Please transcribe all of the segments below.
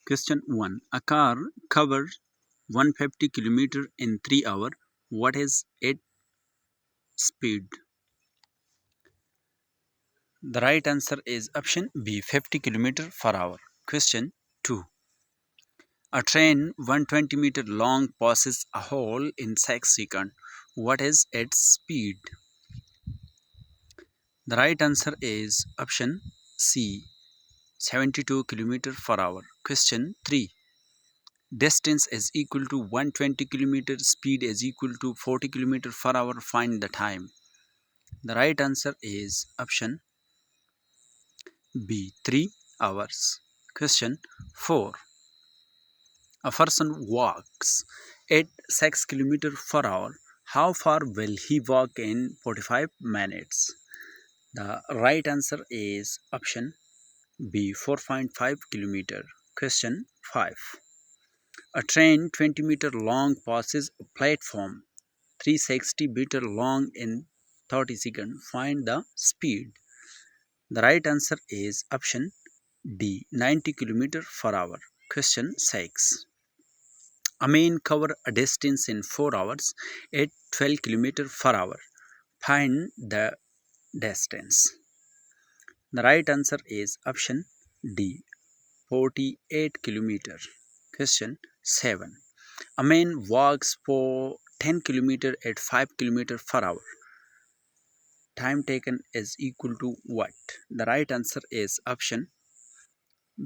Question 1. A car covers 150 km in 3 hours. What is its speed? The right answer is option B, 50 km per hour. Question 2. A train 120-meter long passes a hole in 6 seconds. What is its speed? The right answer is option C, 72 km per hour. Question 3. Distance is equal to 120 km, speed is equal to 40 km per hour. Find the time. The right answer is option B, 3 hours. Question 4. A person walks at 6 km per hour. How far will he walk in 45 minutes? The right answer is option B, 4.5 km. Question 5. A train 20-meter long passes a platform 360-meter long in 30 seconds. Find the speed. The right answer is option D, 90 km per hour. Question 6. A man cover a distance in 4 hours at 12 km per hour. Find the distance. The right answer is option D, 48 km. Question 7. A man walks for 10 km at 5 km per hour. Time taken is equal to what? The right answer is option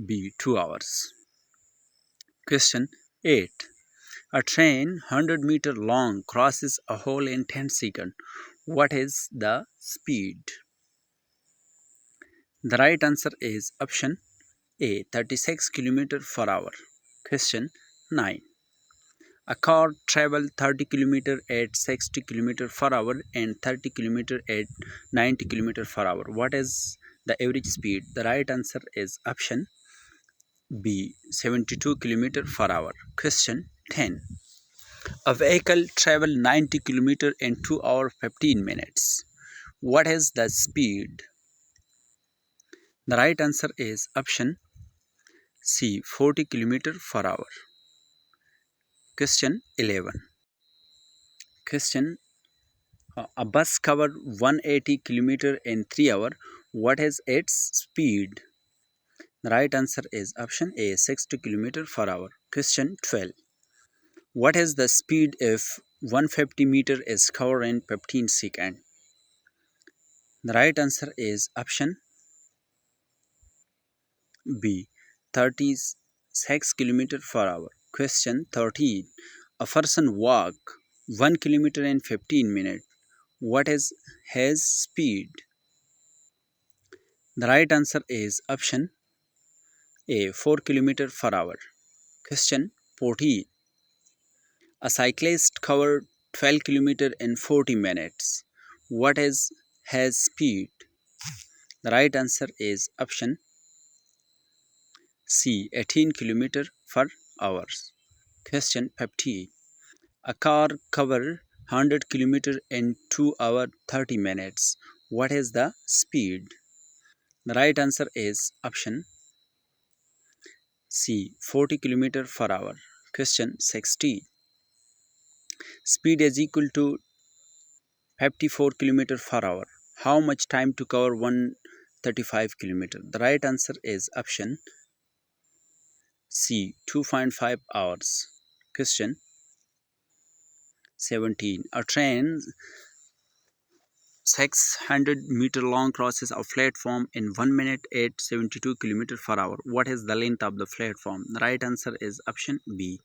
B, 2 hours. Question 8. A train 100-meter long crosses a hole in 10 seconds. What is the speed? The right answer is option A, 36 km per hour. Question 9. A car travels 30 km at 60 km per hour and 30 km at 90 km per hour. What is the average speed? The right answer is option B, 72 km per hour. Question 10. A vehicle travels 90 km in 2 hours 15 minutes. What is the speed? The right answer is option C, 40 km per hour. Question 11. Question A bus covered 180 km in 3 hours. What is its speed? The right answer is option A, 60 km per hour. Question 12. What is the speed if 150 meter is covered in 15 seconds? The right answer is option B, 36 km per hour. Question 13. A person walk 1 km in 15 minutes. What is his speed? The right answer is option A, 4 km per hour. Question 14. A cyclist covered 12 km in 40 minutes. What is his speed? The right answer is option C, 18 km per hour. Question 15. A car covered 100 km in 2 hours 30 minutes. What is the speed? The right answer is option C, 40 km per hour. Question 16. Speed is equal to 54 km per hour. How much time to cover 135 km? The right answer is option C, 2.5 hours. Question 17. A train 600-meter long crosses a platform in 1 minute at 72 km per hour. What is the length of the platform? The right answer is option B,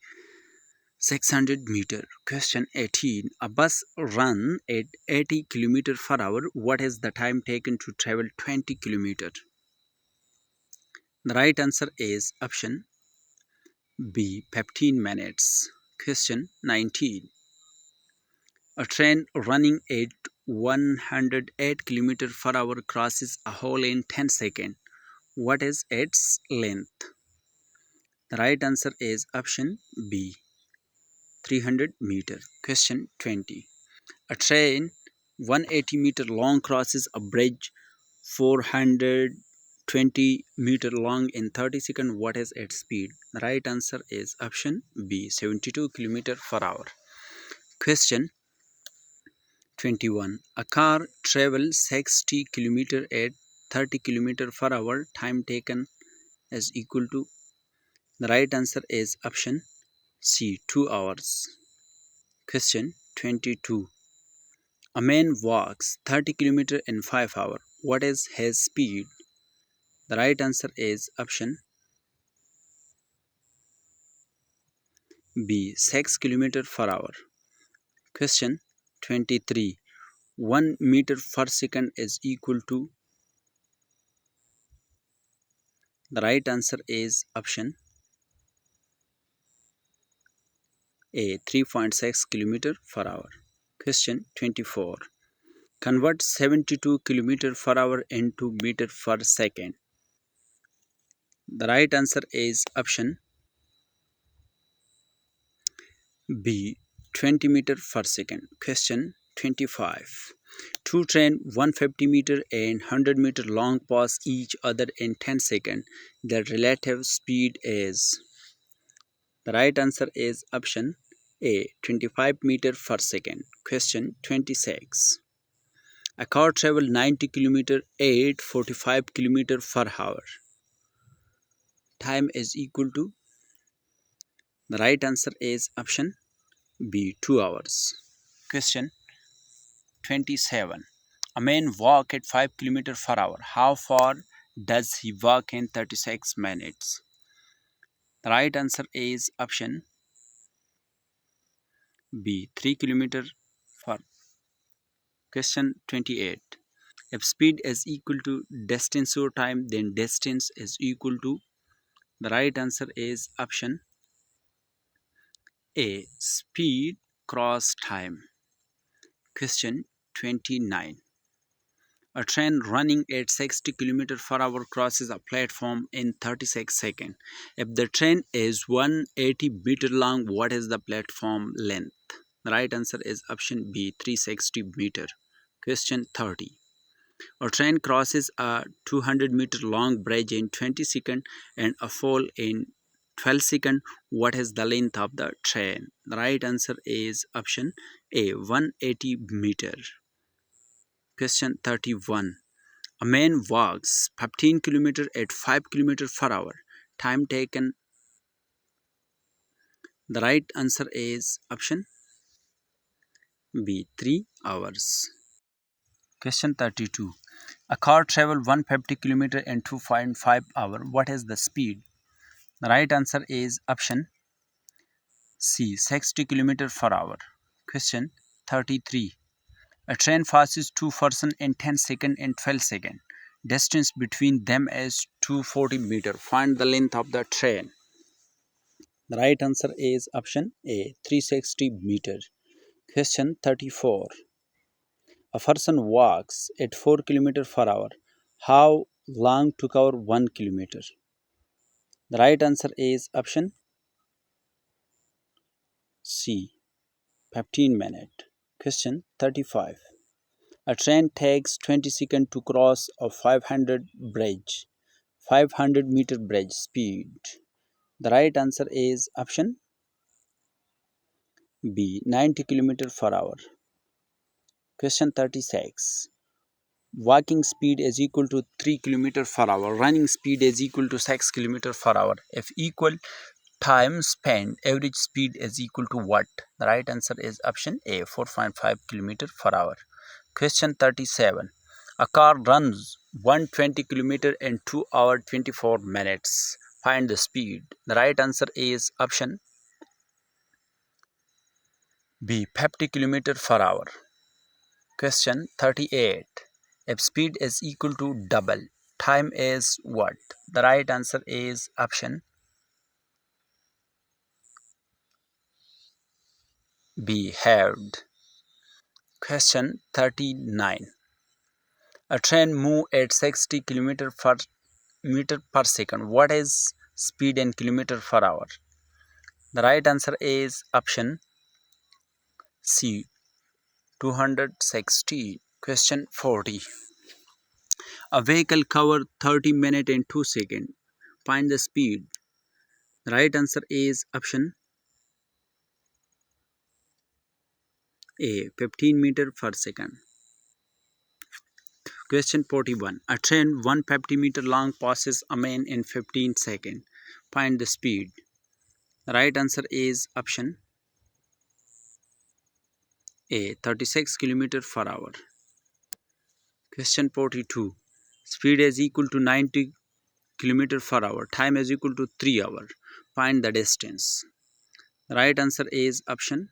600 meter. Question 18. A bus run at 80 km per hour. What is the time taken to travel 20 km? The right answer is option B, 15 minutes. Question 19. A train running at 108 km per hour crosses a hole in 10 seconds. What is its length? The right answer is option B, 300 meter. Question 20. A train 180 meter long crosses a bridge 400 20-meter long in 30 seconds. What is its speed? The right answer is option B, 72 km per hour. Question 21. A car travels 60 km at 30 km per hour. Time taken is equal to. The right answer is option C, 2 hours. Question 22. A man walks 30 km in 5 hours. What is his speed? The right answer is option B, 6 km per hour. Question 23. 1 meter per second is equal to. The right answer is option A, 3.6 km per hour. Question 24. Convert 72 km per hour into meter per second. The right answer is option B, 20 meter per second. Question 25. Two trains 150 meter and 100 meter long pass each other in 10 seconds. Their relative speed is. The right answer is option A, 25 meter per second. Question 26. A car travels 90 km at 45 km per hour. Time is equal to. The right answer is option B, 2 hours. Question 27. A man walks at 5 km per hour. How far does he walk in 36 minutes? The right answer is option B, 3 km per. Question 28. If speed is equal to distance over time, then distance is equal to. The right answer is option A, speed cross time. Question 29. A train running at 60 km per hour crosses a platform in 36 seconds. If the train is 180 meter long, what is the platform length? The right answer is option B, 360 meter. Question 30. A train crosses a 200-meter long bridge in 20 seconds and a fall in 12 seconds. What is the length of the train? The right answer is option A, 180 meter. Question 31. A man walks 15 km at 5 km per hour. Time taken. The right answer is option B, 3 hours. Question 32. A car travels 150 km in 2.5 hours. What is the speed? The right answer is option C, 60 km per hour. Question 33. A train passes two persons in 10 seconds and 12 seconds. Distance between them is 240 meters. Find the length of the train. The right answer is option A, 360 meters. Question 34. A person walks at 4 km per hour. How long to cover 1 kilometer? The right answer is option C, 15 minutes. Question 35. A train takes 20 seconds to cross a 500-meter bridge. Speed. The right answer is option B, 90 km per hour. Question 36. Walking speed is equal to 3 km per hour. Running speed is equal to 6 km per hour. If equal time spent, average speed is equal to what? The right answer is option A, 4.5 km per hour. Question 37. A car runs 120 km in 2 hours 24 minutes. Find the speed. The right answer is option B, 50 km per hour. Question 38. If speed is equal to double, time is what? The right answer is option B, halved. Question 39. A train moves at 60 km per meter per second. What is speed in kilometer per hour? The right answer is option C, 260. Question 40. A vehicle cover 30 minutes in 2 seconds. Find the speed. The right answer is option A, 15 meter per second. Question 41. A train 150 meter long passes a man in 15 seconds. Find the speed. The right answer is option A, 36 km per hour. Question 42. Speed is equal to 90 km per hour. Time is equal to 3 hours. Find the distance. The right answer is option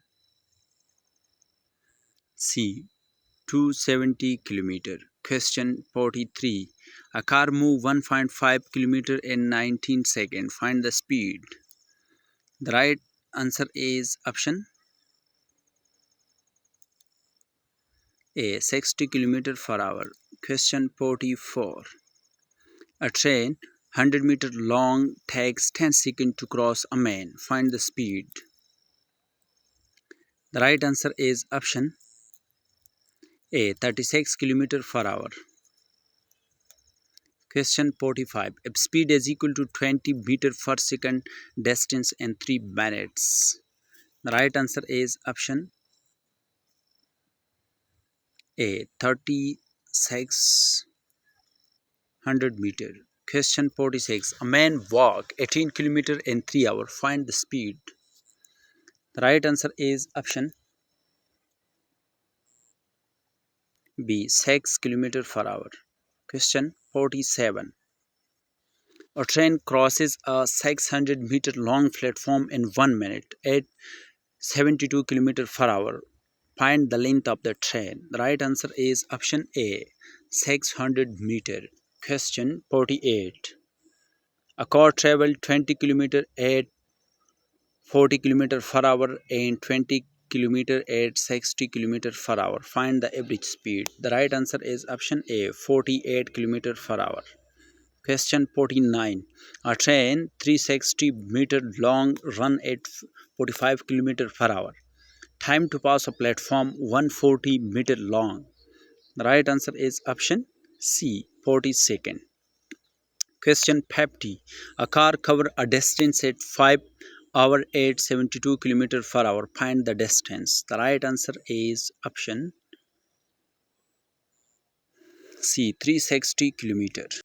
C, 270 km. Question 43. A car moves 1.5 km in 19 seconds. Find the speed. The right answer is option A, 60 km per hour. Question 44. A train 100-meter long takes 10 seconds to cross a man. Find the speed. The right answer is option A, 36 km per hour. Question 45. If speed is equal to 20 meters per second, distance in 3 minutes. The right answer is option A, 3600 meter. Question 46. A man walk 18 km in 3 hours. Find the speed. The right answer is option B, 6 km per hour. Question 47. A train crosses a 600-meter long platform in 1 minute at 72 km per hour. Find the length of the train. The right answer is option A, 600 meter. Question 48. A car travels 20 km at 40 km per hour and 20 km at 60 km per hour. Find the average speed. The right answer is option A, 48 km per hour. Question 49. A train 360-meter long run at 45 km per hour. Time to pass a platform 140-meter long. The right answer is option C, 40 seconds. Question 50. A car covers a distance at 5 hours at 72 km per hour. Find the distance. The right answer is option C, 360 km.